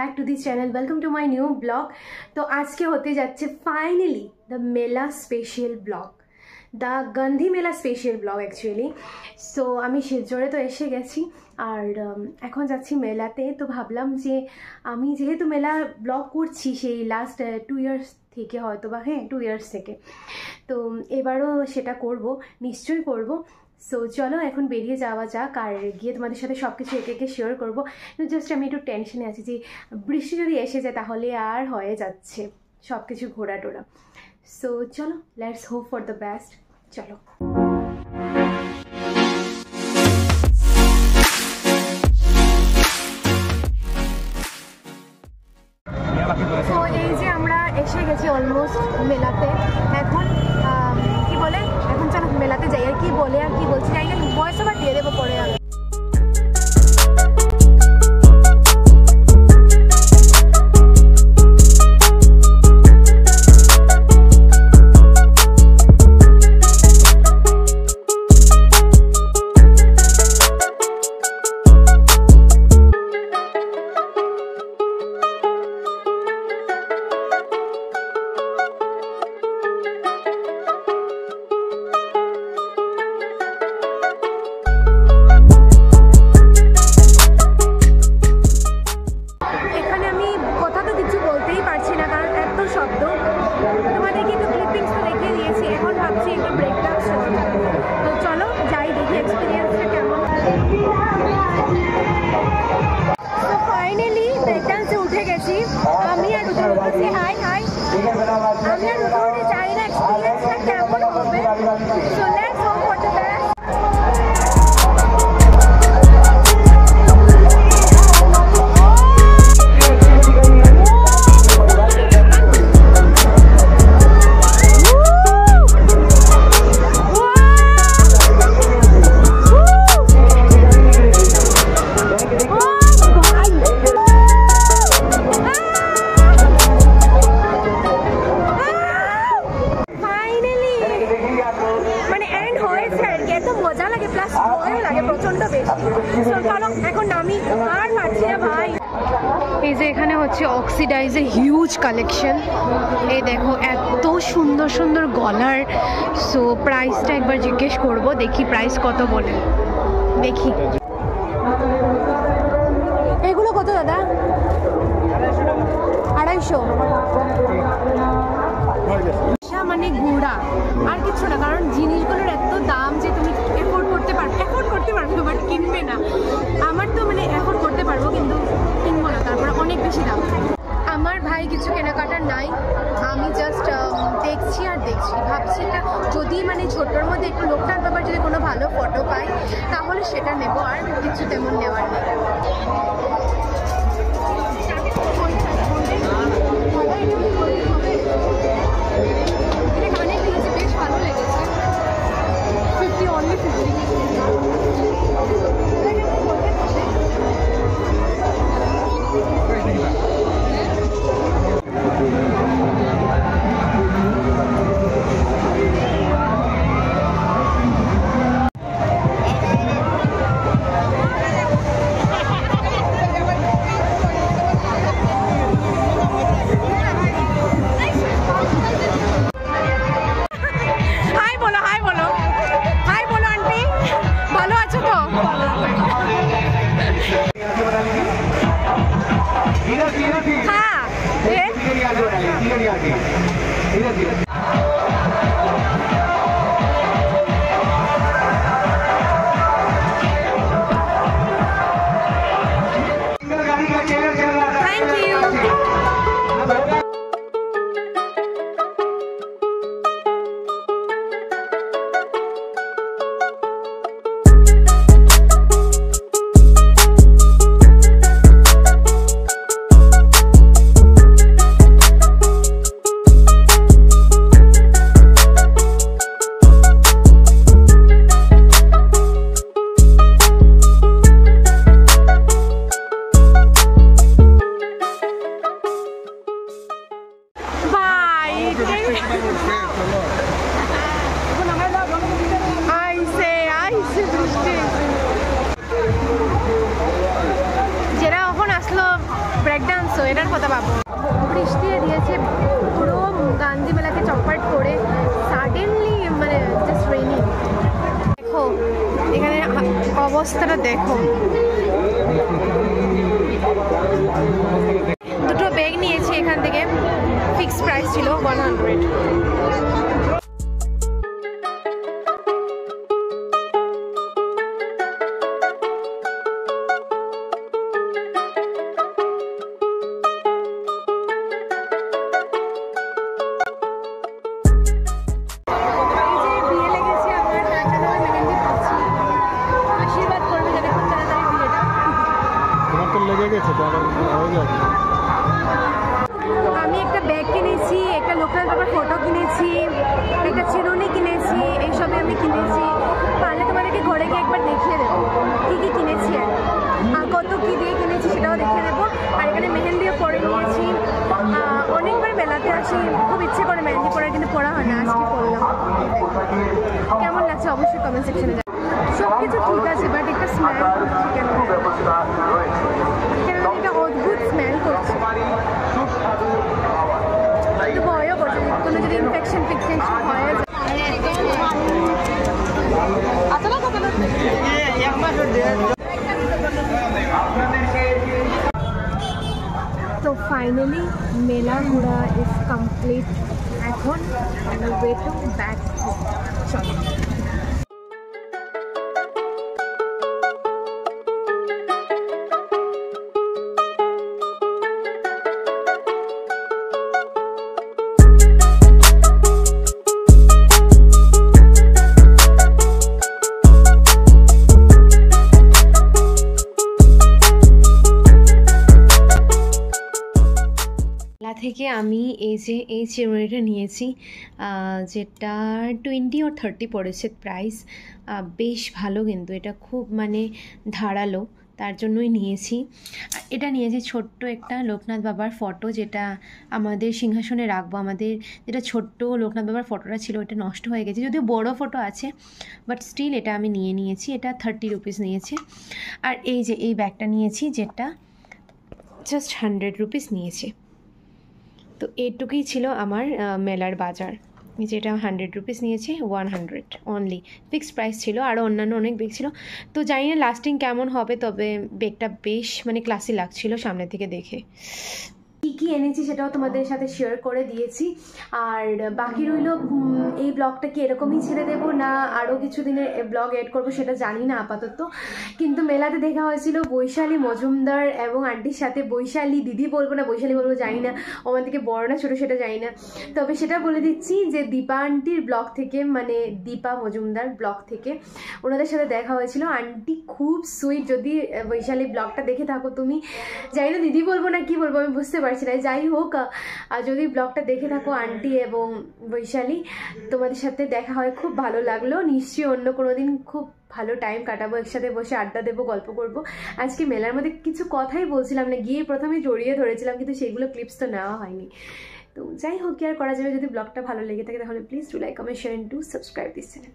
Back to the channel, welcome to my new blog. तो आज के होते जाच्छे finally the mela special blog, the Gandhi Mela special blog actually. So आमी शिलचरे तो एसे गेছি আর এখন যাচ্ছি মেলাতে। তো ভাবলাম যে আমি যেহেতু মেলা ব্লগ করছি সেই লাস্ট 2 ইয়ার্স থেকে, হয়তো বা 2 ইয়ার্স থেকে, তো এবারও সেটা করব, নিশ্চয়ই করব। সো চলো এখন বেরিয়ে যাওয়া যাক আর গিয়ে তোমাদের সাথে সব কিছু একে একে শেয়ার করবো। জাস্ট আমি একটু টেনশনে আছি যে বৃষ্টি যদি এসে যায় তাহলে আর হয়ে যাচ্ছে সব কিছু ঘোরা টোরা। সো চলো, let's hope for the best. চলো তো এই যে আমরা এসে গেছি অলমোস্ট মেলাতে। এখন কি বলে, এখন চলো মেলাতে যাই। আর কি বলে আর কি বলছি জানি না, ভয়েস ওভার দিয়ে দেবো পরে আমি। এই যে এখানে হচ্ছে অক্সিডাইজের হিউজ কালেকশন, এই দেখো এত সুন্দর সুন্দর গলার। সো প্রাইসটা একবার জিজ্ঞেস করব, দেখি প্রাইস কত বলে। দেখি এগুলো কত দাদা? 250 মানে ঘোড়া আর কিছু না, কারণ জিনিসগুলোর এত দাম যে তুমি এফোর্ড করতে পারবে বাট কিনবে না। আমার তো মানে এফোর্ড করতে পারবো কিন্তু কিনবো না, তারপরে অনেক বেশি দাম। আমার ভাই কিছু কেনাকাটার নাই, আমি জাস্ট দেখছি আর দেখছি, ভাবছি না যদি মানে ছোটোর মধ্যে একটু লোকটার ব্যাপার যদি কোনো ভালো ফটো পাই তাহলে সেটা নেবো, আর কিছু তেমন নেওয়ার নেই। ব্রেক ডান্সও এটার কথা ভাবো। বৃষ্টি দিয়েছে পুরো গান্ধী মেলাকে চপাট করে, সাডেনলি মানে জাস্ট রেইনি। দেখো এখানে অবস্থাটা দেখো। দুটো ব্যাগ নিয়েছি এখান থেকে, ফিক্সড প্রাইস ছিল 100। আমি একটা ব্যাগ কিনেছি, একটা লোকনাথ বাবার ফটো কিনেছি, একটা চিরুনি কিনেছি, এইসবই আমি কিনেছি। পারলে তোমাদেরকে ঘরে গিয়ে একবার দেখিয়ে দেবো কী কী কিনেছি আর কত কী দিয়ে কিনেছি সেটাও দেখিয়ে দেবো। আর এখানে মেহেন্দিও পরে নিয়েছি। অনেকবার মেলাতে আসি, খুব ইচ্ছে করে মেহেন্দি পরার, কিন্তু পড়া হয় না, আজকে পড়লাম। কেমন লাগছে অবশ্যই কমেন্ট সেকশনে জানাও। সব কিছু ঠিক আছে, বাট একটা স্মেল করছে কেন, একটা অদ্ভুত স্মেল করছে, একটু ভয়ও করছে কোনো যদি ইনফেকশন ফিক্সেশন হয়ে যায়। তো ফাইনালি মেলা ঘোরা ইজ কমপ্লিট। এখন ওয়ে টু ব্যাক হোম। চলো। থেকে আমি এই চিরুনিটা নিয়েছি, যেটা 20 or 30 পড়েছে প্রাইস। বেশ ভালো, কিন্তু এটা খুব মানে ধারালো, তার জন্যই নিয়েছি। এটা নিয়েছি ছোট্ট একটা লোকনাথ বাবার ফটো, যেটা আমাদের সিংহাসনে রাখবো। আমাদের যেটা ছোট্ট লোকনাথ বাবার ফটোটা ছিল ওটা নষ্ট হয়ে গেছে, যদিও বড় ফটো আছে, বাট স্টিল এটা আমি নিয়েছি। এটা 30 রুপিস নিয়েছে। আর এই যে এই ব্যাগটা নিয়েছি, যেটা জাস্ট 100 রুপিস নিয়েছে। তো এটুকুই ছিল আমার মেলার বাজার, যেটা 100 রুপিস নিয়েছে, 100 অনলি ফিক্সড প্রাইস ছিল। আরও অন্যান্য অনেক বেগ ছিল, তো জানি না লাস্টিং কেমন হবে, তবে বেগটা বেশ মানে ক্লাসি লাগছিল সামনে থেকে দেখে। কী কী এনেছি সেটাও তোমাদের সাথে শেয়ার করে দিয়েছি। আর বাকি রইল এই ব্লগটা কি এরকমই ছেড়ে দেবো, না আরও কিছু দিনের ব্লগ এড করবো সেটা জানি না আপাতত। কিন্তু মেলাতে দেখা হয়েছিল বৈশালী মজুমদার এবং আন্টির সাথে। বৈশালী দিদি বলবো না বৈশালী বলবো জানি না, আমার থেকে বড় না ছোটো সেটা জানি না, তবে সেটা বলে দিচ্ছি যে দীপা আন্টির ব্লগ থেকে, মানে দীপা মজুমদার ব্লগ থেকে ওনাদের সাথে দেখা হয়েছিল। আন্টি খুব সুইট, যদি বৈশালী ব্লগটা দেখে থাকো তুমি, জানি না দিদি বলবো না কি বলবো আমি বুঝতে পারছি না। যাই হোক, যদি ব্লগটা দেখে থাকো আন্টি এবং বৈশালী, তোমাদের সাথে দেখা হয় খুব ভালো লাগলো। নিশ্চয়ই অন্য কোনো দিন খুব ভালো টাইম কাটাবো, একসাথে বসে আড্ডা দেবো, গল্প করব। আজকে মেলার মধ্যে কিছু কথাই বলছিলাম না, গিয়ে প্রথমে জড়িয়ে ধরেছিলাম, কিন্তু সেগুলো ক্লিপস তো নেওয়া হয়নি। তো যাই হোক, কি আর করা যাবে। যদি ব্লগটা ভালো লেগে থাকে তাহলে please do like, comment, share and do subscribe this channel.